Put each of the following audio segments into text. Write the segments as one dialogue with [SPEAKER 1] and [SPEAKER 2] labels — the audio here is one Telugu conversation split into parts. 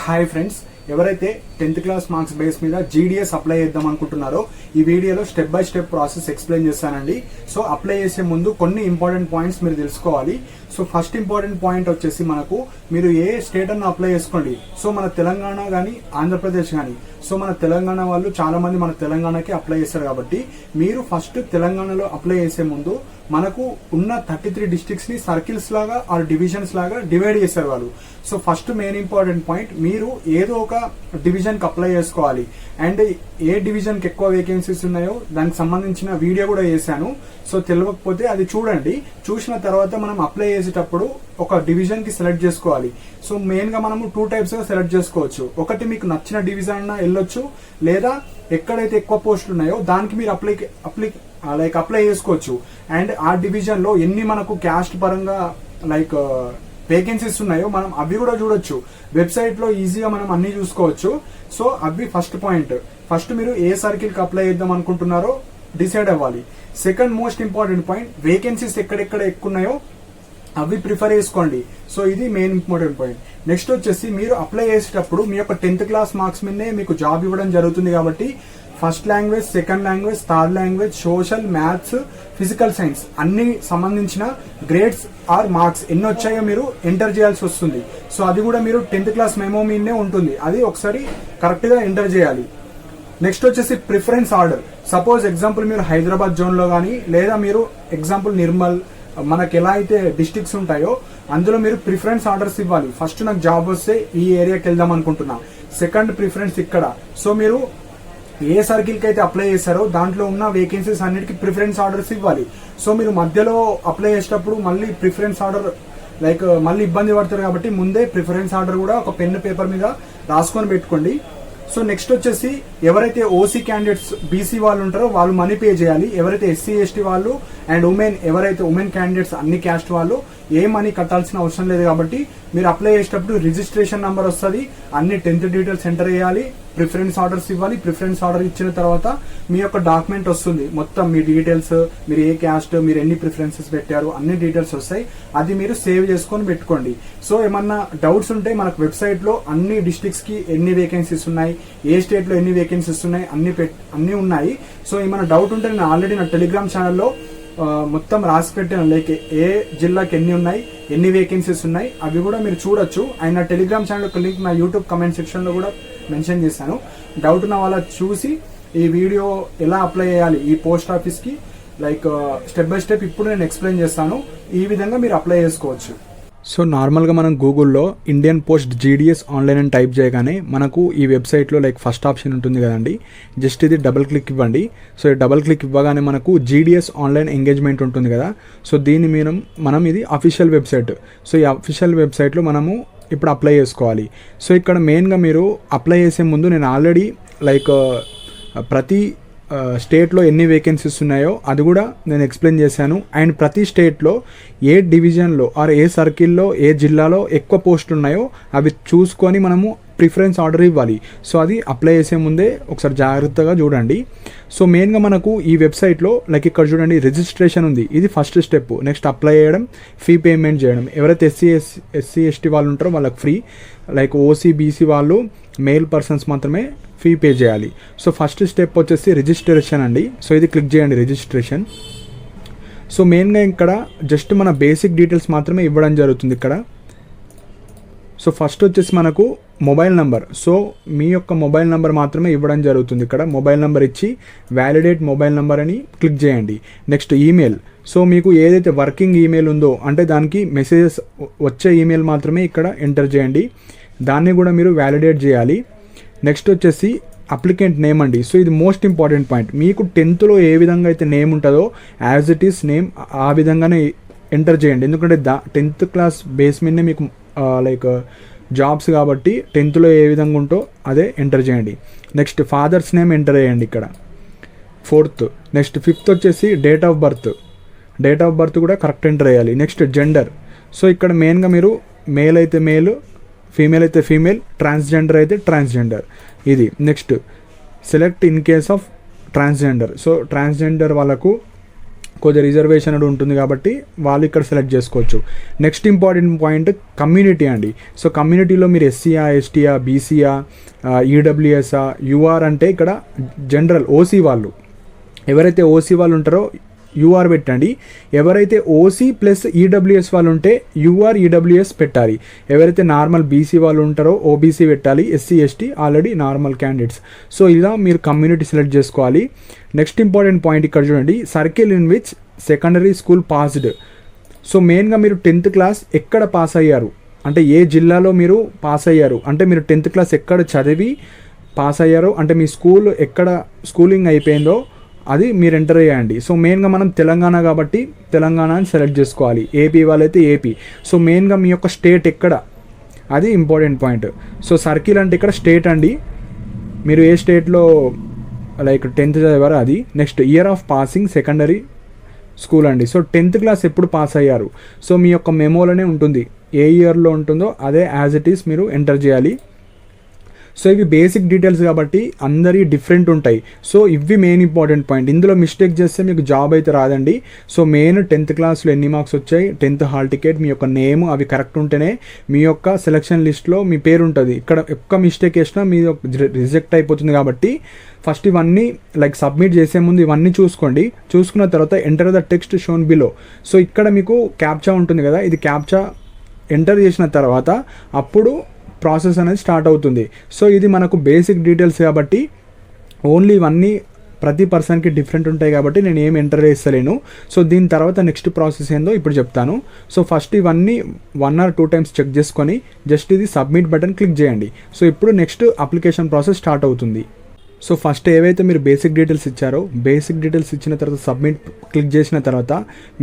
[SPEAKER 1] హాయ్ ఫ్రెండ్స్, ఎవరైతే 10th క్లాస్ మార్క్స్ బేస్ మీద జీడీఎస్ అప్లై చేద్దాం అనుకుంటున్నారో ఈ వీడియోలో step by step process explain చేస్తానండి. సో అప్లై చేసే ముందు కొన్ని ఇంపార్టెంట్ పాయింట్స్ మీరు తెలుసుకోవాలి. సో ఫస్ట్ ఇంపార్టెంట్ పాయింట్ వచ్చేసి మనకు మీరు ఏ స్టేట్ అన్న అప్లై చేసుకోండి. సో మన తెలంగాణ కానీ ఆంధ్రప్రదేశ్ కానీ, సో మన తెలంగాణ వాళ్ళు చాలా మంది మన తెలంగాణకి అప్లై చేస్తారు కాబట్టి మీరు ఫస్ట్ తెలంగాణలో అప్లై చేసే ముందు మనకు ఉన్న 33 డిస్ట్రిక్ట్స్ ని సర్కిల్స్ లాగా ఆర్ డివిజన్స్ లాగా డివైడ్ చేశారు వాళ్ళు. So first main important point, మీరు ఏదో ఒక డివిజన్ కి అప్లై చేసుకోవాలి. అండ్ ఏ డివిజన్ కి ఎక్కువ వేకెన్సీస్ ఉన్నాయో దానికి సంబంధించిన వీడియో కూడా చేశాను. సో తెలియకపోతే అది చూడండి. చూసిన తర్వాత మనం అప్లై చేసేటప్పుడు ఒక డివిజన్ కి సెలెక్ట్ చేసుకోవాలి. సో మెయిన్ గా మనము 2 టైప్స్ గా సెలెక్ట్ చేసుకోవచ్చు. ఒకటి మీకు నచ్చిన డివిజన్ అన్న వెళ్ళొచ్చు, లేదా ఎక్కడైతే ఎక్కువ పోస్టులు ఉన్నాయో దానికి మీరు అప్లై చేసుకోవచ్చు. అండ్ ఆ డివిజన్ లో ఎన్ని మనకు క్యాస్ట్ పరంగా వేకెన్సీస్ ఉన్నాయో మనం అవి కూడా చూడొచ్చు. వెబ్సైట్ లో ఈజీగా మనం అన్ని చూసుకోవచ్చు. సో అవి ఫస్ట్ పాయింట్. ఫస్ట్ మీరు ఏ సర్కిల్ కి అప్లై చేద్దాం అనుకుంటున్నారో డిసైడ్ అవ్వాలి. Second most important point, vacancies ఎక్కడెక్కడ ఎక్కువ ఉన్నాయో అవి ప్రిఫర్ చేసుకోండి. సో ఇది మెయిన్ ఇంపార్టెంట్ పాయింట్. నెక్స్ట్ వచ్చేసి మీరు అప్లై చేసేటప్పుడు మీ యొక్క 10th క్లాస్ మార్క్స్ మీదే మీకు జాబ్ ఇవ్వడం జరుగుతుంది కాబట్టి first language, second language, third language, social, maths, physical science అన్ని సంబంధించిన గ్రేడ్స్ ఆర్ మార్క్స్ ఎన్ని వచ్చాయో మీరు ఎంటర్ చేయాల్సి వస్తుంది. సో అది కూడా మీరు 10th క్లాస్ మెమో మీదే ఉంటుంది. అది ఒకసారి కరెక్ట్ గా ఎంటర్ చేయాలి. నెక్స్ట్ వచ్చేసి ప్రిఫరెన్స్ ఆర్డర్. సపోజ్ ఎగ్జాంపుల్ మీరు హైదరాబాద్ జోన్ లో కానీ, లేదా మీరు ఎగ్జాంపుల్ నిర్మల్, మనకి ఎలా అయితే డిస్ట్రిక్ట్స్ ఉంటాయో అందులో మీరు ప్రిఫరెన్స్ ఆర్డర్స్ ఇవ్వాలి. ఫస్ట్ నాకు జాబ్ వస్తే ఈ ఏరియాకి వెళ్దాం అనుకుంటున్నా, సెకండ్ ప్రిఫరెన్స్ ఇక్కడ. సో మీరు ఏ సర్కిల్ కి అయితే అప్లై చేశారో దాంట్లో ఉన్న వేకెన్సీస్ అన్నిటికీ ప్రిఫరెన్స్ ఆర్డర్స్ ఇవ్వాలి. సో మీరు మధ్యలో అప్లై చేసేటప్పుడు మళ్ళీ ప్రిఫరెన్స్ ఆర్డర్ మళ్ళీ ఇబ్బంది పడతారు కాబట్టి ముందే ప్రిఫరెన్స్ ఆర్డర్ కూడా ఒక పెన్ పేపర్ మీద రాసుకొని పెట్టుకోండి. సో నెక్స్ట్ వచ్చేసి ఎవరైతే ఓసీ క్యాండిడేట్స్, బీసీ వాళ్ళు ఉంటారో వాళ్ళు మనీ పే చేయాలి. ఎవరైతే ఎస్సీ ఎస్టీ వాళ్ళు అండ్ ఎవరైతే ఉమెన్ క్యాండిడేట్స్ అన్ని క్యాస్ట్ వాళ్ళు ఏ మనీ కట్టాల్సిన అవసరం లేదు కాబట్టి మీరు అప్లై చేసేటప్పుడు రిజిస్ట్రేషన్ నంబర్ వస్తుంది, అన్ని 10th డీటెయిల్స్ ఎంటర్ చేయాలి, ప్రిఫరెన్స్ ఆర్డర్స్ ఇవ్వాలి. ప్రిఫరెన్స్ ఆర్డర్ ఇచ్చిన తర్వాత మీ యొక్క డాక్యుమెంట్ వస్తుంది, మొత్తం మీ డీటెయిల్స్, మీరు ఏ క్యాస్ట్, మీరు ఎన్ని ప్రిఫరెన్సెస్ పెట్టారు అన్ని డీటెయిల్స్ వస్తాయి. అది మీరు సేవ్ చేసుకొని పెట్టుకోండి. సో ఏమన్నా డౌట్స్ ఉంటే మనకు వెబ్సైట్ లో అన్ని డిస్ట్రిక్ట్స్ కి ఎన్ని వేకెన్సీస్ ఉన్నాయి, ఏ స్టేట్ లో ఎన్ని వేకెన్సీస్ ఉన్నాయి అన్ని ఉన్నాయి. సో ఏమైనా డౌట్ ఉంటే నేను ఆల్రెడీ నా టెలిగ్రామ్ ఛానల్లో మొత్తం రాసి పెట్టాను. ఏ జిల్లాకి ఎన్ని ఉన్నాయి, ఎన్ని వేకెన్సీస్ ఉన్నాయి అవి కూడా మీరు చూడొచ్చు. అండ్ నా టెలిగ్రామ్ ఛానల్ యొక్క లింక్ నా యూట్యూబ్ కమెంట్ సెక్షన్ లో కూడా మెన్షన్ చేశాను. డౌట్ ఉన్న వాళ్ళ చూసి ఈ వీడియో ఎలా అప్లై చేయాలి ఈ పోస్ట్ ఆఫీస్ కి స్టెప్ బై స్టెప్ ఇప్పుడు నేను ఎక్స్ప్లెయిన్ చేస్తాను. ఈ విధంగా మీరు అప్లై చేసుకోవచ్చు. సో నార్మల్గా మనం గూగుల్లో ఇండియన్ పోస్ట్ జీడీఎస్ ఆన్లైన్ అని టైప్ చేయగానే మనకు ఈ వెబ్సైట్లో ఫస్ట్ ఆప్షన్ ఉంటుంది కదండి, జస్ట్ ఇది డబుల్ క్లిక్ ఇవ్వండి. సో ఈ డబుల్ క్లిక్ ఇవ్వగానే మనకు జీడీఎస్ ఆన్లైన్ ఎంగేజ్మెంట్ ఉంటుంది కదా. సో దీన్ని మనం ఇది అఫీషియల్ వెబ్సైట్. సో ఈ అఫీషియల్ వెబ్సైట్లో మనము ఇప్పుడు అప్లై చేసుకోవాలి. సో ఇక్కడ మెయిన్గా మీరు అప్లై చేసే ముందు నేను ఆల్రెడీ ప్రతి స్టేట్లో ఎన్ని వేకెన్సీస్ ఉన్నాయో అది కూడా నేను ఎక్స్ప్లెయిన్ చేశాను. అండ్ ప్రతి స్టేట్లో ఏ డివిజన్లో ఆర్ ఏ సర్కిల్లో ఏ జిల్లాలో ఎక్కువ పోస్టులు ఉన్నాయో అవి చూసుకొని మనము ప్రిఫరెన్స్ ఆర్డర్ ఇవ్వాలి. సో అది అప్లై చేసే ముందే ఒకసారి జాగ్రత్తగా చూడండి. సో మెయిన్గా మనకు ఈ వెబ్సైట్లో ఇక్కడ చూడండి రిజిస్ట్రేషన్ ఉంది, ఇది ఫస్ట్ స్టెప్. నెక్స్ట్ అప్లై చేయడం, ఫీ పేమెంట్ చేయడం. ఎవరైతే ఎస్సీ ఎస్టీ వాళ్ళు ఉంటారో వాళ్ళకి ఫ్రీ, ఓసీ బీసీ వాళ్ళు మేల్ పర్సన్స్ మాత్రమే ఫీ పే చేయాలి. సో ఫస్ట్ స్టెప్ వచ్చేసి రిజిస్ట్రేషన్ అండి. సో ఇది క్లిక్ చేయండి, రిజిస్ట్రేషన్. సో మెయిన్గా ఇక్కడ జస్ట్ మన బేసిక్ డీటెయిల్స్ మాత్రమే ఇవ్వడం జరుగుతుంది ఇక్కడ. సో ఫస్ట్ వచ్చేసి మనకు మొబైల్ నెంబర్. సో మీ యొక్క మొబైల్ నెంబర్ మాత్రమే ఇవ్వడం జరుగుతుంది ఇక్కడ. మొబైల్ నెంబర్ ఇచ్చి వ్యాలిడేట్ మొబైల్ నెంబర్ అని క్లిక్ చేయండి. Next email. సో మీకు ఏదైతే వర్కింగ్ ఈమెయిల్ ఉందో అంటే దానికి మెసేజెస్ వచ్చే ఈమెయిల్ మాత్రమే ఇక్కడ ఎంటర్ చేయండి, దాన్ని కూడా మీరు వ్యాలిడేట్ చేయాలి. నెక్స్ట్ వచ్చేసి అప్లికెంట్ నేమ్ అండి. సో ఇది మోస్ట్ ఇంపార్టెంట్ పాయింట్. మీకు 10thలో ఏ విధంగా అయితే నేమ్ ఉంటుందో యాజ్ ఇట్ ఈస్ నేమ్ ఆ విధంగానే ఎంటర్ చేయండి. ఎందుకంటే 10th క్లాస్ బేస్ మీదనే మీకు జాబ్స్ కాబట్టి 10thలో ఏ విధంగా ఉంటో అదే ఎంటర్ చేయండి. నెక్స్ట్ ఫాదర్స్ నేమ్ ఎంటర్ చేయండి ఇక్కడ, 4th. నెక్స్ట్ 5th వచ్చేసి డేట్ ఆఫ్ బర్త్ కూడా కరెక్ట్ ఎంటర్ చేయాలి. Next gender. సో ఇక్కడ మెయిన్గా మీరు మేల్ అయితే మేల్, ఫీమేల్ అయితే ఫీమేల్, ట్రాన్స్జెండర్ అయితే ట్రాన్స్జెండర్ ఇది. Next select in case of transgender. So transgender వాళ్ళకు కొద్దిగా రిజర్వేషన్ అనేది ఉంటుంది కాబట్టి వాళ్ళు ఇక్కడ సెలెక్ట్ చేసుకోవచ్చు. నెక్స్ట్ ఇంపార్టెంట్ పాయింట్ కమ్యూనిటీ అండి. సో కమ్యూనిటీలో మీరు ఎస్సీయా, ఎస్టీయా, బీసీయా, ఈడబ్ల్యూఎస్ఆ, యూఆర్ అంటే ఇక్కడ జనరల్ ఓసీ వాళ్ళు, ఎవరైతే ఓసీ వాళ్ళు ఉంటారో యూఆర్ పెట్టండి. ఎవరైతే ఓసీ ప్లస్ ఈడబ్ల్యూఎస్ వాళ్ళు ఉంటే యూఆర్ ఈడబ్ల్యూఎస్ పెట్టాలి. ఎవరైతే నార్మల్ బీసీ వాళ్ళు ఉంటారో ఓబీసీ పెట్టాలి. SC ST already normal candidates. So ఇలా మీరు కమ్యూనిటీ సెలెక్ట్ చేసుకోవాలి. నెక్స్ట్ ఇంపార్టెంట్ పాయింట్ ఇక్కడ చూడండి, circle in which secondary school passed. So మెయిన్గా మీరు 10th క్లాస్ ఎక్కడ పాస్ అయ్యారు అంటే ఏ జిల్లాలో మీరు పాస్ అయ్యారు అంటే మీరు 10th క్లాస్ ఎక్కడ చదివి పాస్ అయ్యారో అంటే మీ స్కూల్ ఎక్కడ స్కూలింగ్ అయిపోయిందో అది మీరు ఎంటర్ చేయండి. సో మెయిన్గా మనం తెలంగాణ కాబట్టి తెలంగాణని సెలెక్ట్ చేసుకోవాలి. ఏపీ వాళ్ళైతే ఏపీ. సో మెయిన్గా మీ యొక్క స్టేట్ ఎక్కడ అది ఇంపార్టెంట్ పాయింట్. సో సర్కిల్ అంటే ఇక్కడ స్టేట్ అండి, మీరు ఏ స్టేట్లో లైక్ 10th చదివారో అది. Next year of passing secondary school అండి. సో 10th క్లాస్ ఎప్పుడు పాస్ అయ్యారు సో మీ యొక్క మెమోలోనే ఉంటుంది, ఏ ఇయర్లో ఉంటుందో అదే యాజ్ ఇట్ ఈస్ మీరు ఎంటర్ చేయాలి. సో ఇవి బేసిక్ డీటెయిల్స్ కాబట్టి అందరి డిఫరెంట్ ఉంటాయి. సో ఇవి మెయిన్ ఇంపార్టెంట్ పాయింట్. ఇందులో మిస్టేక్ చేస్తే మీకు జాబ్ అయితే రాదండి. సో మెయిన్ 10th క్లాస్లో ఎన్ని మార్క్స్ వచ్చాయి, 10th హాల్ టికెట్, మీ యొక్క నేమ్ అవి కరెక్ట్ ఉంటేనే మీ యొక్క సెలక్షన్ లిస్ట్లో మీ పేరు ఉంటుంది. ఇక్కడ ఒక్క మిస్టేక్ వేసినా మీ రిజెక్ట్ అయిపోతుంది. కాబట్టి ఫస్ట్ ఇవన్నీ లైక్ సబ్మిట్ చేసే ముందు ఇవన్నీ చూసుకోండి. చూసుకున్న తర్వాత enter the text shown below. So ఇక్కడ మీకు క్యాప్చా ఉంటుంది కదా, ఇది క్యాప్చా ఎంటర్ చేసిన తర్వాత అప్పుడు ప్రాసెస్ అనేది స్టార్ట్ అవుతుంది. సో ఇది మనకు బేసిక్ డీటెయిల్స్ కాబట్టి ఓన్లీ ఇవన్నీ ప్రతి పర్సన్కి డిఫరెంట్ ఉంటాయి కాబట్టి నేను ఏం ఎంటర్ చేస్తలేను. సో దీని తర్వాత నెక్స్ట్ ప్రాసెస్ ఏందో ఇప్పుడు చెప్తాను. సో ఫస్ట్ ఇవన్నీ 1 or 2 times చెక్ చేసుకొని జస్ట్ ఇది సబ్మిట్ బటన్ క్లిక్ చేయండి. సో ఇప్పుడు నెక్స్ట్ అప్లికేషన్ ప్రాసెస్ స్టార్ట్ అవుతుంది. సో ఫస్ట్ ఏవైతే మీరు బేసిక్ డీటెయిల్స్ ఇచ్చారో బేసిక్ డీటెయిల్స్ ఇచ్చిన తర్వాత సబ్మిట్ క్లిక్ చేసిన తర్వాత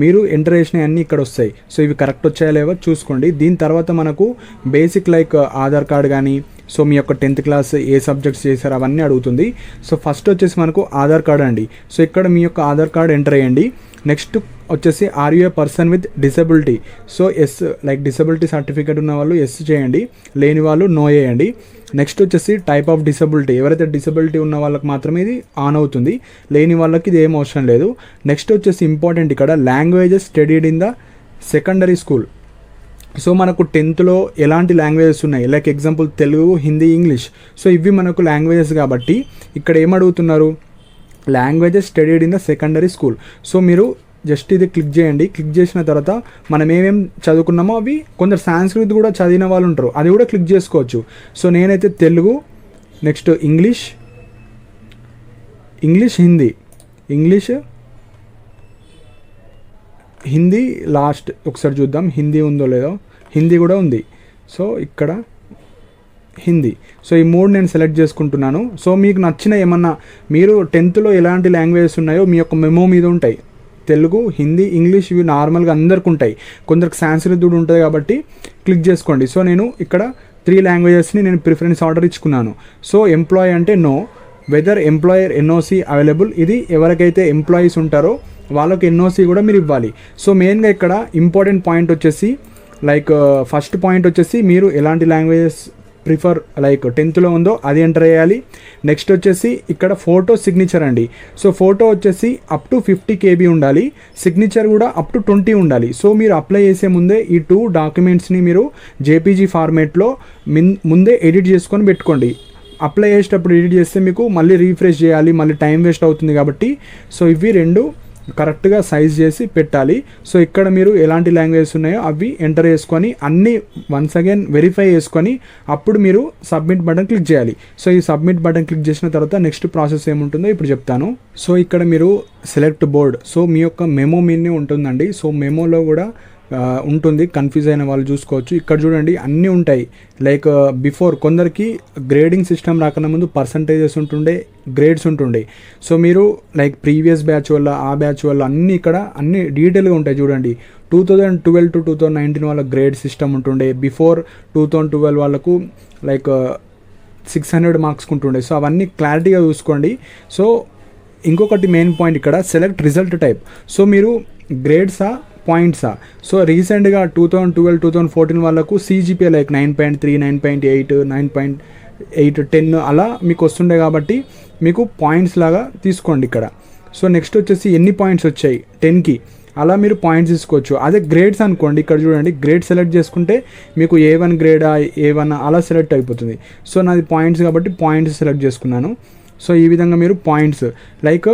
[SPEAKER 1] మీరు ఎంటర్ చేసినవి అన్నీ ఇక్కడ వస్తాయి. సో ఇవి కరెక్ట్ వచ్చాయా లేవో చూసుకోండి. దీని తర్వాత మనకు బేసిక్ లైక్ ఆధార్ కార్డ్ కానీ సో మీ యొక్క 10th క్లాస్ ఏ సబ్జెక్ట్స్ చేశారు అవన్నీ అడుగుతుంది. సో ఫస్ట్ వచ్చేసి మనకు ఆధార్ కార్డ్ అండి. సో ఇక్కడ మీ యొక్క ఆధార్ కార్డ్ ఎంటర్ చేయండి. నెక్స్ట్ వచ్చేసి are you a person with disability. So yes like disability certificate ఉన్న వాళ్ళు ఎస్ చేయండి, లేని వాళ్ళు నో చేయండి. నెక్స్ట్ వచ్చేసి టైప్ ఆఫ్ డిసబిలిటీ, ఎవరైతే డిసబిలిటీ ఉన్న వాళ్ళకి మాత్రమే ఇది ఆన్ అవుతుంది, లేని వాళ్ళకి ఇది ఏం అవసరం లేదు. నెక్స్ట్ వచ్చేసి ఇంపార్టెంట్ ఇక్కడ languages studied in the secondary school. So మనకు 10thలో ఎలాంటి లాంగ్వేజెస్ ఉన్నాయి like example Telugu, Hindi, English. So ఇవి మనకు లాంగ్వేజెస్ కాబట్టి ఇక్కడ ఏమడుగుతున్నారు, languages studied in the secondary school. So మీరు జస్ట్ ఇది క్లిక్ చేయండి. క్లిక్ చేసిన తర్వాత మనం ఏమేం చదువుకున్నామో అవి కొందరు సాంస్క్రిట్ కూడా చదివిన వాళ్ళు ఉంటారు, అది కూడా క్లిక్ చేసుకోవచ్చు. సో నేనైతే Telugu, next English, Hindi last ఒకసారి చూద్దాం హిందీ ఉందో లేదో. హిందీ కూడా ఉంది. సో ఇక్కడ హిందీ. సో ఈ 3 నేను సెలెక్ట్ చేసుకుంటున్నాను. సో మీకు నచ్చిన ఏమన్నా మీరు 10thలో ఎలాంటి లాంగ్వేజెస్ ఉన్నాయో మీ యొక్క మెమో మీద ఉంటాయి. తెలుగు, హిందీ, ఇంగ్లీష్ ఇవి నార్మల్గా అందరికి ఉంటాయి, కొందరికి సాంస్క్రిట్ కూడా ఉంటుంది కాబట్టి క్లిక్ చేసుకోండి. సో నేను ఇక్కడ 3 లాంగ్వేజెస్ని నేను ప్రిఫరెన్స్ ఆర్డర్ ఇచ్చుకున్నాను. సో ఎంప్లాయీ అంటే no, whether employer NOC available, ఇది ఎవరికైతే ఎంప్లాయీస్ ఉంటారో వాళ్ళకి ఎన్ఓసి కూడా మీరు ఇవ్వాలి. సో మెయిన్గా ఇక్కడ ఇంపార్టెంట్ పాయింట్ వచ్చేసి లైక్ ఫస్ట్ పాయింట్ వచ్చేసి మీరు ఎలాంటి లాంగ్వేజెస్ ప్రిఫర్ లైక్ 10thలో ఉందో అది ఎంటర్ చేయాలి. నెక్స్ట్ వచ్చేసి ఇక్కడ ఫోటో సిగ్నేచర్ అండి. సో ఫోటో వచ్చేసి అప్ టు 50 KB ఉండాలి, సిగ్నేచర్ కూడా అప్ టు 20 ఉండాలి. సో మీరు అప్లై చేసే ముందే ఈ 2 డాక్యుమెంట్స్ని మీరు జేపీజీ ఫార్మేట్లో ముందే ఎడిట్ చేసుకొని పెట్టుకోండి. అప్లై చేసేటప్పుడు ఎడిట్ చేస్తే మీకు మళ్ళీ రీఫ్రెష్ చేయాలి, మళ్ళీ టైం వేస్ట్ అవుతుంది కాబట్టి సో ఇవి 2 కరెక్ట్గా సైజ్ చేసి పెట్టాలి. సో ఇక్కడ మీరు ఎలాంటి లాంగ్వేజెస్ ఉన్నాయో అవి ఎంటర్ చేసుకొని అన్నీ వన్స్ అగైన్ వెరిఫై చేసుకొని అప్పుడు మీరు సబ్మిట్ బటన్ క్లిక్ చేయాలి. సో ఈ సబ్మిట్ బటన్ క్లిక్ చేసిన తర్వాత నెక్స్ట్ ప్రాసెస్ ఏముంటుందో ఇప్పుడు చెప్తాను. సో ఇక్కడ మీరు సెలెక్ట్ బోర్డ్, సో మీ యొక్క మెమో మీదనే ఉంటుందండి. సో మెమోలో కూడా ఉంటుంది, కన్ఫ్యూజ్ అయిన వాళ్ళు చూసుకోవచ్చు. ఇక్కడ చూడండి అన్నీ ఉంటాయి. లైక్ బిఫోర్ కొందరికి గ్రేడింగ్ సిస్టమ్ రాకన్నా ముందు పర్సంటేజెస్ ఉంటుండే, గ్రేడ్స్ ఉంటుండే. సో మీరు లైక్ ప్రీవియస్ బ్యాచ్ వల్ల ఆ బ్యాచ్ వల్ల అన్నీ ఇక్కడ అన్ని డీటెయిల్గా ఉంటాయి. చూడండి 2012 to 2019 వాళ్ళ గ్రేడ్ సిస్టమ్ ఉంటుండే, బిఫోర్ 2012 వాళ్ళకు లైక్ 600 మార్క్స్ ఉంటుండే. సో అవన్నీ క్లారిటీగా చూసుకోండి. సో ఇంకొకటి మెయిన్ పాయింట్ ఇక్కడ సెలెక్ట్ రిజల్ట్ టైప్. సో మీరు గ్రేడ్సా పాయింట్సా. సో రీసెంట్గా 2012, 2014 వాళ్ళకు CGPA లైక్ 9.3, 9.8, 9.8, 10 అలా మీకు వస్తుండే కాబట్టి మీకు పాయింట్స్ లాగా తీసుకోండి ఇక్కడ. సో నెక్స్ట్ వచ్చేసి ఎన్ని పాయింట్స్ వచ్చాయి 10కి, అలా మీరు పాయింట్స్ తీసుకోవచ్చు. అదే గ్రేడ్స్ అనుకోండి, ఇక్కడ చూడండి గ్రేడ్ సెలెక్ట్ చేసుకుంటే మీకు A1 గ్రేడా A1 అలా సెలెక్ట్ అయిపోతుంది. సో నాది పాయింట్స్ కాబట్టి పాయింట్స్ సెలెక్ట్ చేసుకున్నాను. సో ఈ విధంగా మీరు పాయింట్స్ లైక్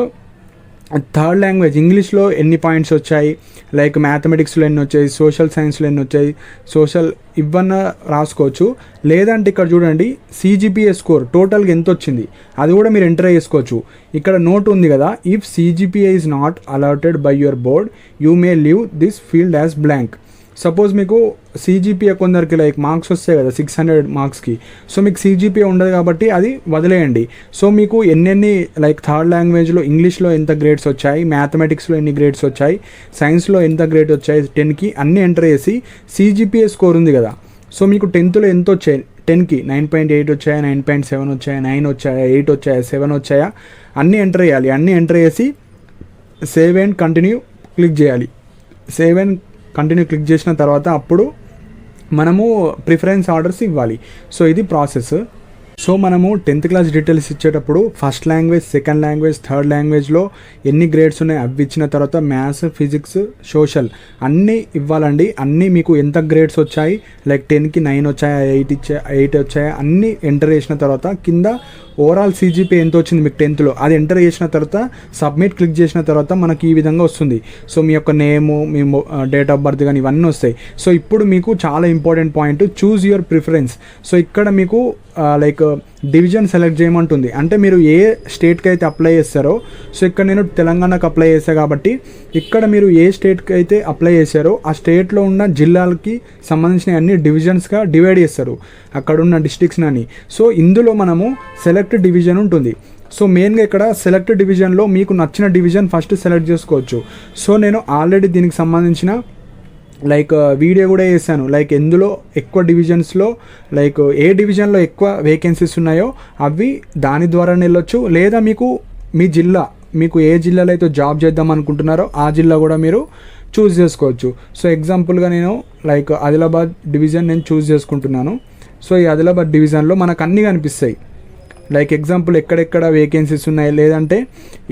[SPEAKER 1] థర్డ్ లాంగ్వేజ్ ఇంగ్లీష్లో ఎన్ని పాయింట్స్ వచ్చాయి, లైక్ మ్యాథమెటిక్స్లో ఎన్ని వచ్చాయి, సోషల్ సైన్స్లో ఎన్ని వచ్చాయి, సోషల్ ఇవన్నీ రాసుకోవచ్చు. లేదంటే ఇక్కడ చూడండి CGPA స్కోర్ టోటల్గా ఎంత వచ్చింది అది కూడా మీరు ఎంటర్ చేసుకోవచ్చు. ఇక్కడ నోట్ ఉంది కదా, if CGPA is not allotted by your board you may leave this field as blank. Suppose మీకు CGPA కొందరికి లైక్ మార్క్స్ వస్తాయి కదా 600 మార్క్స్కి, సో మీకు CGPA ఉండదు కాబట్టి అది వదిలేయండి. సో మీకు ఎన్నెన్ని లైక్ థర్డ్ లాంగ్వేజ్లో ఇంగ్లీష్లో ఎంత గ్రేడ్స్ వచ్చాయి, మ్యాథమెటిక్స్లో ఎన్ని గ్రేడ్స్ వచ్చాయి, సైన్స్లో ఎంత గ్రేడ్ వచ్చాయి 10కి అన్నీ ఎంటర్ చేసి CGPA స్కోర్ ఉంది కదా, సో మీకు 10థ్లో ఎంత వచ్చాయి 10కి 9.8 వచ్చాయా, 9.7 వచ్చాయా, 9 వచ్చాయా, 8 వచ్చాయా, 7 వచ్చాయా అన్నీ ఎంటర్ చేయాలి. అన్నీ ఎంటర్ చేసి సేవ్ అండ్ కంటిన్యూ క్లిక్ చేయాలి. సేవ్ అండ్ కంటిన్యూ క్లిక్ చేసిన తర్వాత అప్పుడు మనము ప్రిఫరెన్స్ ఆర్డర్స్ ఇవ్వాలి. సో ఇది ప్రాసెస్. సో మనము 10th క్లాస్ డీటెయిల్స్ ఇచ్చేటప్పుడు first language, second language, third లాంగ్వేజ్లో ఎన్ని గ్రేడ్స్ ఉన్నాయి అవి ఇచ్చిన తర్వాత మ్యాథ్స్, ఫిజిక్స్, సోషల్ అన్నీ ఇవ్వాలండి. అన్నీ మీకు ఎంత గ్రేడ్స్ వచ్చాయి, లైక్ 10కి 9 వచ్చాయా, 8 వచ్చాయా అన్నీ ఎంటర్ చేసిన తర్వాత కింద ఓవరాల్ CGPA ఎంత వచ్చింది మీకు 10థ్లో అది ఎంటర్ చేసిన తర్వాత సబ్మిట్ క్లిక్ చేసిన తర్వాత మనకి ఈ విధంగా వస్తుంది. సో మీ యొక్క నేము, మీ డేట్ ఆఫ్ బర్త్ కానీ ఇవన్నీ వస్తాయి. సో ఇప్పుడు మీకు చాలా important point, choose your preference. So ఇక్కడ మీకు లైక్ డివిజన్ సెలెక్ట్ చేయమంటుంది. అంటే మీరు ఏ స్టేట్కి అయితే అప్లై చేస్తారో, సో ఇక్కడ నేను తెలంగాణకు అప్లై చేశాను కాబట్టి ఇక్కడ మీరు ఏ స్టేట్కి అయితే అప్లై చేశారో ఆ స్టేట్లో ఉన్న జిల్లాలకి సంబంధించిన అన్ని డివిజన్స్గా డివైడ్ చేస్తారు అక్కడ ఉన్న డిస్ట్రిక్ట్స్ అని. సో ఇందులో మనము సెలెక్ట్ డివిజన్ ఉంటుంది. సో మెయిన్గా ఇక్కడ సెలెక్ట్ డివిజన్లో మీకు నచ్చిన డివిజన్ ఫస్ట్ సెలెక్ట్ చేసుకోవచ్చు. సో నేను ఆల్రెడీ దీనికి సంబంధించిన లైక్ వీడియో కూడా చేశాను, లైక్ ఎందులో ఎక్కువ డివిజన్స్లో లైక్ ఏ డివిజన్లో ఎక్కువ వేకెన్సీస్ ఉన్నాయో అవి దాని ద్వారా వెళ్ళొచ్చు. లేదా మీకు మీ జిల్లా, మీకు ఏ జిల్లాలో అయితే జాబ్ చేద్దాం అనుకుంటున్నారో ఆ జిల్లా కూడా మీరు చూస్ చేసుకోవచ్చు. సో ఎగ్జాంపుల్గా నేను లైక్ ఆదిలాబాద్ డివిజన్ నేను చూస్ చేసుకుంటున్నాను. సో ఈ ఆదిలాబాద్ డివిజన్లో మనకు అన్నీ కనిపిస్తాయి, లైక్ ఎగ్జాంపుల్ ఎక్కడెక్కడ వేకెన్సీస్ ఉన్నాయి, లేదంటే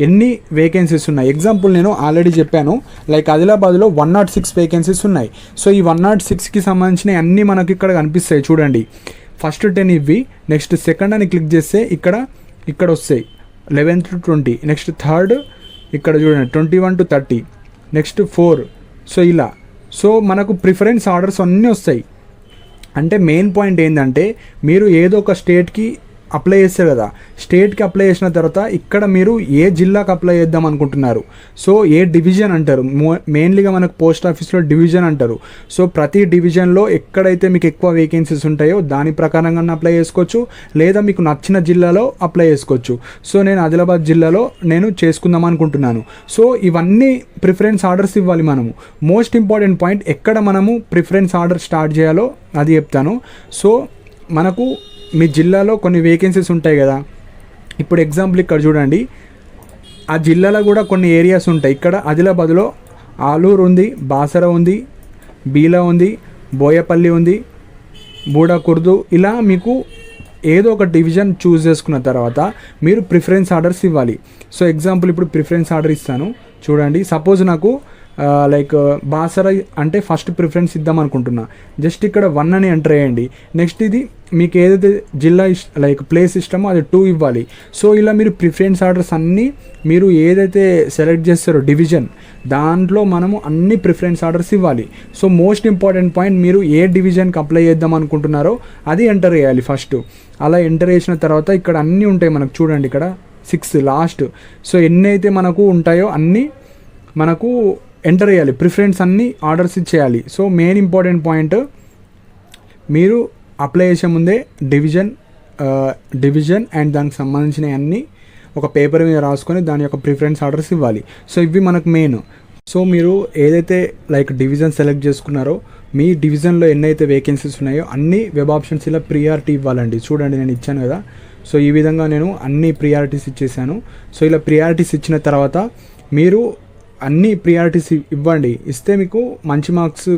[SPEAKER 1] ఎన్ని వేకెన్సీస్ ఉన్నాయి. ఎగ్జాంపుల్ నేను ఆల్రెడీ చెప్పాను, లైక్ ఆదిలాబాద్లో 106 వేకెన్సీస్ ఉన్నాయి. సో ఈ 106కి సంబంధించిన అన్నీ మనకి ఇక్కడ కనిపిస్తాయి చూడండి. ఫస్ట్ 10 ఇవి, నెక్స్ట్ సెకండ్ అని క్లిక్ చేస్తే ఇక్కడ వస్తాయి 11 to 20, నెక్స్ట్ థర్డ్ ఇక్కడ చూడండి 21 to 30, నెక్స్ట్ 4. సో ఇలా సో మనకు ప్రిఫరెన్స్ ఆర్డర్స్ అన్నీ వస్తాయి. అంటే మెయిన్ పాయింట్ ఏంటంటే మీరు ఏదో ఒక స్టేట్కి అప్లై చేస్తారు కదా, స్టేట్కి అప్లై చేసిన తర్వాత ఇక్కడ మీరు ఏ జిల్లాకి అప్లై చేద్దాం అనుకుంటున్నారు, సో ఏ డివిజన్ అంటారు, మెయిన్లీగా మనకు పోస్ట్ ఆఫీస్లో డివిజన్ అంటారు. సో ప్రతి డివిజన్లో ఎక్కడైతే మీకు ఎక్కువ వేకెన్సీస్ ఉంటాయో దాని ప్రకారంగా అప్లై చేసుకోవచ్చు, లేదా మీకు నచ్చిన జిల్లాలో అప్లై చేసుకోవచ్చు. సో నేను ఆదిలాబాద్ జిల్లాలో నేను చేసుకుందాం అనుకుంటున్నాను. సో ఇవన్నీ ప్రిఫరెన్స్ ఆర్డర్స్ ఇవ్వాలి మనము. మోస్ట్ ఇంపార్టెంట్ పాయింట్, ఎక్కడ మనము ప్రిఫరెన్స్ ఆర్డర్ స్టార్ట్ చేయాలో అది చెప్తాను. సో మనకు మీ జిల్లాలో కొన్ని వేకెన్సీస్ ఉంటాయి కదా, ఇప్పుడు ఎగ్జాంపుల్ ఇక్కడ చూడండి ఆ జిల్లాలో కూడా కొన్ని ఏరియాస్ ఉంటాయి. ఇక్కడ ఆదిలాబాద్లో ఆలూరు ఉంది, బాసర ఉంది, బీలా ఉంది, బోయపల్లి ఉంది, బూడాకుర్దు, ఇలా మీకు ఏదో ఒక డివిజన్ చూస్ చేసుకున్న తర్వాత మీరు ప్రిఫరెన్స్ ఆర్డర్స్ ఇవ్వాలి. సో ఎగ్జాంపుల్ ఇప్పుడు ప్రిఫరెన్స్ ఆర్డర్ ఇస్తాను చూడండి. సపోజ్ నాకు లైక్ బాసర అంటే ఫస్ట్ ప్రిఫరెన్స్ ఇద్దాం అనుకుంటున్నా, జస్ట్ ఇక్కడ 1 అని ఎంటర్ చేయండి. నెక్స్ట్ ఇది మీకు ఏదైతే జిల్లా లైక్ ప్లేస్ ఇష్టమో అది 2 ఇవ్వాలి. సో ఇలా మీరు ప్రిఫరెన్స్ ఆర్డర్స్ అన్నీ మీరు ఏదైతే సెలెక్ట్ చేస్తారో డివిజన్ దాంట్లో మనము అన్ని ప్రిఫరెన్స్ ఆర్డర్స్ ఇవ్వాలి. సో మోస్ట్ ఇంపార్టెంట్ పాయింట్, మీరు ఏ డివిజన్కి అప్లై చేద్దాం అనుకుంటున్నారో అది ఎంటర్ చేయాలి ఫస్ట్. అలా ఎంటర్ చేసిన తర్వాత ఇక్కడ అన్నీ ఉంటాయి మనకు చూడండి, ఇక్కడ 6 లాస్ట్. సో ఎన్ని అయితే మనకు ఉంటాయో అన్నీ మనకు ఎంటర్ చేయాలి, ప్రిఫరెన్స్ అన్నీ ఆర్డర్స్ ఇచ్చేయాలి. సో మెయిన్ ఇంపార్టెంట్ పాయింట్, మీరు అప్లై చేసే ముందే డివిజన్ అండ్ దానికి సంబంధించిన అన్నీ ఒక పేపర్ మీద రాసుకొని దాని యొక్క ప్రిఫరెన్స్ ఆర్డర్స్ ఇవ్వాలి. సో ఇవి మనకు మెయిన్. సో మీరు ఏదైతే లైక్ డివిజన్ సెలెక్ట్ చేసుకున్నారో మీ డివిజన్లో ఎన్నైతే వేకెన్సీస్ ఉన్నాయో అన్ని వెబ్ ఆప్షన్స్ ఇలా ప్రియారిటీ ఇవ్వాలండి. చూడండి నేను ఇచ్చాను కదా, సో ఈ విధంగా నేను అన్ని ప్రియారిటీస్ ఇచ్చేసాను. సో ఇలా ప్రియారిటీస్ ఇచ్చిన తర్వాత మీరు అన్ని ప్రియారిటీస్ ఇవ్వండి. ఇస్తే మీకు మంచి మార్క్స్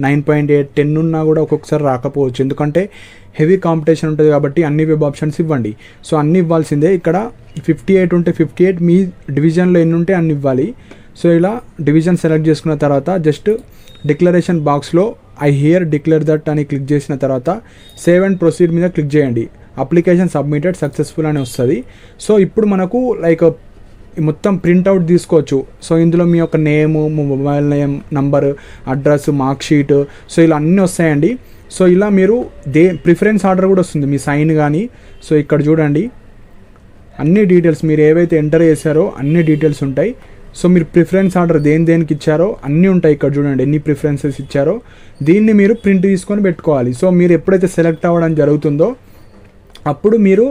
[SPEAKER 1] 9.8, 10 ఉన్నా కూడా ఒక్కొక్కసారి రాకపోవచ్చు. ఎందుకంటే హెవీ కాంపిటీషన్ ఉంటుంది కాబట్టి అన్ని వెబ్ ఆప్షన్స్ ఇవ్వండి. సో అన్ని ఇవ్వాల్సిందే. ఇక్కడ 58 ఉంటే 58, మీ డివిజన్లో ఎన్ని ఉంటే అన్ని ఇవ్వాలి. సో ఇలా డివిజన్ సెలెక్ట్ చేసుకున్న తర్వాత జస్ట్ డిక్లరేషన్ బాక్స్లో ఐ హియర్ డిక్లేర్ దట్ అని క్లిక్ చేసిన తర్వాత సేవ్ అండ్ ప్రొసీడ్ మీద క్లిక్ చేయండి. అప్లికేషన్ సబ్మిటెడ్ సక్సెస్ఫుల్ అని వస్తుంది. సో ఇప్పుడు మనకు లైక్ మొత్తం ప్రింట్అవుట్ తీసుకోవచ్చు. సో ఇందులో మీ యొక్క name, mobile name, number, address, mark sheet, so ఇలా అన్నీ వస్తాయండి. సో ఇలా మీరు ప్రిఫరెన్స్ ఆర్డర్ కూడా వస్తుంది, మీ సైన్ కానీ. సో ఇక్కడ చూడండి అన్ని డీటెయిల్స్ మీరు ఏవైతే ఎంటర్ చేశారో అన్ని డీటెయిల్స్ ఉంటాయి. సో మీరు ప్రిఫరెన్స్ ఆర్డర్ దేనికి ఇచ్చారో అన్నీ ఉంటాయి. ఇక్కడ చూడండి ఎన్ని ప్రిఫరెన్సెస్ ఇచ్చారో, దీన్ని మీరు ప్రింట్ తీసుకొని పెట్టుకోవాలి. సో మీరు ఎప్పుడైతే సెలెక్ట్ అవ్వడం జరుగుతుందో అప్పుడు మీరు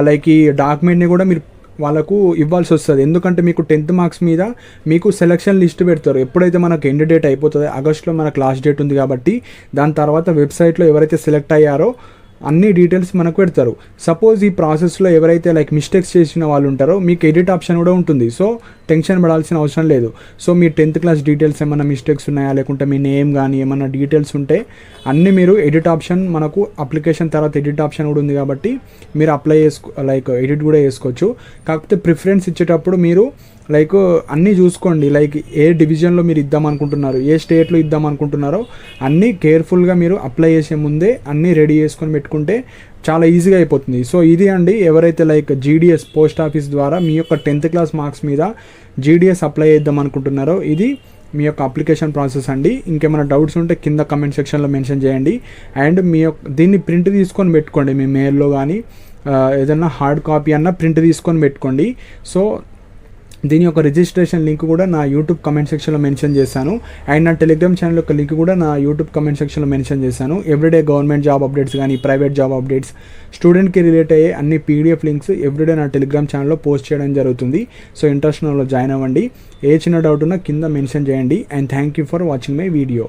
[SPEAKER 1] లైక్ ఈ డాక్యుమెంట్ని కూడా మీరు వాళ్ళకు ఇవ్వాల్సి వస్తుంది. ఎందుకంటే మీకు 10th మార్క్స్ మీద మీకు సెలక్షన్ లిస్ట్ పెడతారు. ఎప్పుడైతే మనకు ఎండ్ డేట్ అయిపోతుందో ఆగస్టులో మనకు లాస్ట్ డేట్ ఉంది కాబట్టి దాని తర్వాత వెబ్సైట్లో ఎవరైతే సెలెక్ట్ అయ్యారో అన్ని డీటెయిల్స్ మనకు పెడతారు. సపోజ్ ఈ ప్రాసెస్లో ఎవరైతే లైక్ మిస్టేక్స్ చేసిన వాళ్ళు ఉంటారో మీకు ఎడిట్ ఆప్షన్ కూడా ఉంటుంది. సో టెన్షన్ పడాల్సిన అవసరం లేదు. సో మీ 10th క్లాస్ డీటెయిల్స్ ఏమైనా మిస్టేక్స్ ఉన్నాయా, లేకుంటే మీ నేమ్ కానీ ఏమైనా డీటెయిల్స్ ఉంటే అన్నీ మీరు ఎడిట్ ఆప్షన్, మనకు అప్లికేషన్ తర్వాత ఎడిట్ ఆప్షన్ కూడా ఉంది కాబట్టి మీరు అప్లై లైక్ ఎడిట్ కూడా చేసుకోవచ్చు. కాకపోతే ప్రిఫరెన్స్ ఇచ్చేటప్పుడు మీరు లైక్ అన్నీ చూసుకోండి. లైక్ ఏ డివిజన్లో మీరు ఇద్దాం అనుకుంటున్నారు, ఏ స్టేట్లో ఇద్దాం అనుకుంటున్నారో అన్నీ కేర్ఫుల్గా మీరు అప్లై చేసే ముందే అన్నీ రెడీ చేసుకొని పెట్టుకుంటే చాలా ఈజీగా అయిపోతుంది. సో ఇది అండి, ఎవరైతే లైక్ జీడిఎస్ పోస్ట్ ఆఫీస్ ద్వారా మీ యొక్క 10th క్లాస్ మార్క్స్ మీద జీడిఎస్ అప్లై చేద్దాం అనుకుంటున్నారో ఇది మీ యొక్క అప్లికేషన్ ప్రాసెస్ అండి. ఇంకేమైనా డౌట్స్ ఉంటే కింద కమెంట్ సెక్షన్లో మెన్షన్ చేయండి. అండ్ మీ యొక్క దీన్ని ప్రింట్ తీసుకొని పెట్టుకోండి, మీ మెయిల్లో కానీ ఏదైనా హార్డ్ కాపీ అన్న ప్రింట్ తీసుకొని పెట్టుకోండి. సో దీని యొక్క రిజిస్ట్రేషన్ లింక్ కూడా నా యూట్యూబ్ కమెంట్ సెక్షన్లో మెన్షన్ చేశాను. అండ్ నా టెలిగ్రామ్ ఛానల్ యొక్క లింక్ కూడా నా యూట్యూబ్ కమెంట్ సెక్షన్లో మెన్షన్ చేశాను. ఎవ్రీడే గవర్నమెంట్ జాబ్ అప్డేట్స్ కానీ, ప్రైవేట్ జాబ్ అప్డేట్స్, స్టూడెంట్కి రిలేట్ అయ్యే అన్ని పీడిఎఫ్ లింక్స్ ఎవ్రీడే నా టెలిగ్రామ్ ఛానల్లో పోస్ట్ చేయడం జరుగుతుంది. సో ఇంట్రెస్ట్ ఉన్న వాళ్ళు జాయిన్ అవ్వండి. ఏ చిన్న డౌట్ ఉన్నా కింద మెన్షన్ చేయండి. And thank you for watching my video.